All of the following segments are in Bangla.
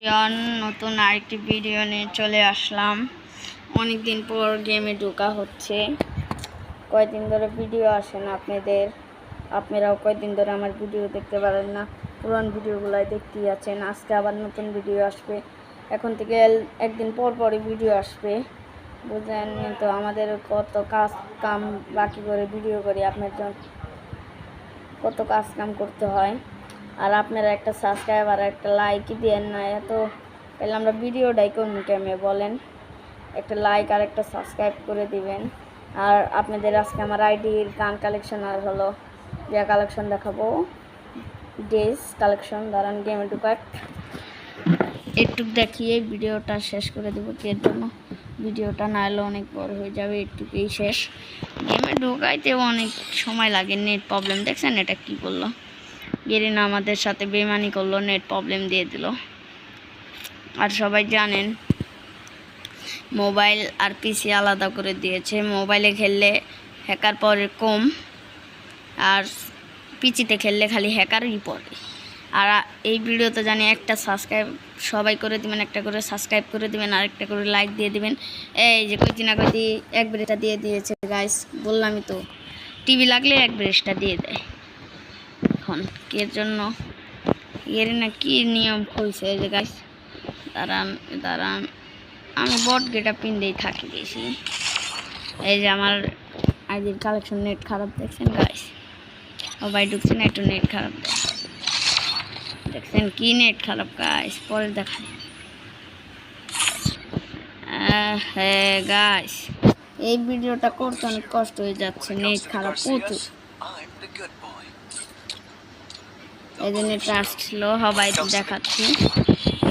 নতুন আরেকটি ভিডিও নিয়ে চলে আসলাম। অনেক দিন পর গেমে ঢোকা হচ্ছে। কয়েকদিন ধরে ভিডিও আসে না আপনারাও কয়েকদিন ধরে আমার ভিডিও দেখতে পারেন না, পুরান ভিডিওগুলাই দেখতেই আছেন। আজকে আবার নতুন ভিডিও আসবে, এখন থেকে একদিন পর পরই ভিডিও আসবে। বুঝলেন তো, আমাদের কত কাজ কাম বাকি করে ভিডিও করি, আপনার জন্য কত কাজ কাম করতে হয়। আর আপনারা একটা সাবস্ক্রাইব আর একটা লাইকই দেন না, এত তাহলে আমরা ভিডিওটাই করবো কেমনে বলেন? একটা লাইক আর একটা সাবস্ক্রাইব করে দিবেন। আর আপনাদের আজকে আমার আইডির গান কালেকশন আর হলো যে কালেকশন দেখাবো, ড্রেস কালেকশন। দাঁড়ান গেমে ঢুকার একটু দেখিয়ে ভিডিওটা শেষ করে দেবো, এর জন্য ভিডিওটা না এলে অনেক বড় হয়ে যাবে। একটুকুই শেষ। গেমে ঢোকাইতেও অনেক সময় লাগে, নেট প্রবলেম। দেখছেন এটা কি করলো? গেরিনা আমাদের সাথে বেমানি করলো, নেট প্রবলেম দিয়ে দিল। আর সবাই জানেন মোবাইল আর পিসি আলাদা করে দিয়েছে। মোবাইলে খেললে হ্যাকার পরে কম, আর পিসিতে খেললে খালি হ্যাকারই পড়ে। আর এই ভিডিওতে জানি একটা সাবস্ক্রাইব সবাই করে দিবেন, একটা করে সাবস্ক্রাইব করে দিবেন, আর একটা করে লাইক দিয়ে দিবেন। এই যে কইতি না কইতি এক ব্রেসটা দিয়ে দিয়েছে গাইস, বললামই তো, টিভি লাগলে এক ব্রেসটা দিয়ে দেয়। এখন এর জন্য এর না কি নিয়ম খুলছে যে গাইস, দাঁড়ান আমি বট গেটা পিনতেই থাকি বেশি। এই যে আমার আইডির কালেকশন, নেট খারাপ দেখছেন গাইস, সবাই ঢুকছে না, একটু নেট খারাপ দেখছেন কি নেট খারাপ গাইস, পরে দেখায়। হ্যাঁ গাইস, এই ভিডিওটা করতে অনেক কষ্ট হয়ে যাচ্ছে, নেট খারাপ প্রচুর। এই জন্য ট্রাস্ট ছিল সবাই দেখাচ্ছি।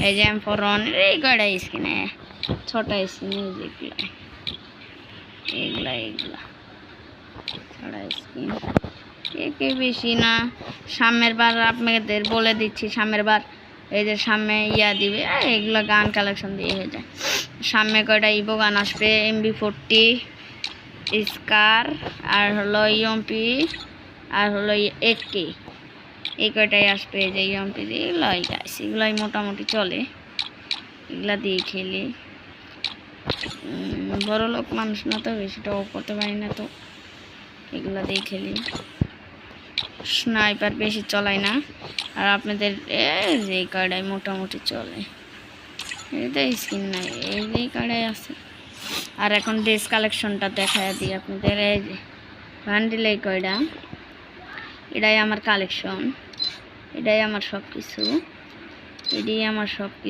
এই যে M4 এই কয়টা স্কিনে, ছটা স্কিন, এগুলা ছটা স্কিন, কে বেশি না। সামনের বার আপনাদের বলে দিচ্ছি, সামনের বার এই যে সামনে ইয়া দিবে, এগুলো গান কালেকশন দিয়ে হয়ে যায়। সামনে কয়টা ইভো গান আসবে, MB40 স্কার, আর হলো ইউএমপি, আর হলো 8K, এই কয়টাই আসবে। যে ইউএমপি এগুলাই গাইস, এগুলাই মোটামুটি চলে, এগুলা দিয়ে খেলি। বড় লোক মানুষ না তো, বেশিটাও করতে পারি না, তো এগুলা দিয়ে খেলি। স্নাইপার বেশি চলাই না। আর আপনাদের এই কয়টাই মোটামুটি চলে, এটা স্কিন নাই, এই কয়টাই আছে। আর এখন ড্রেস কালেকশনটা দেখায় দিই আপনাদের। এই যে বান্ডিল এই কয়টা, এটাই আমার কালেকশন, এটাই আমার সব কিছু, এটাই আমার সব কিছু।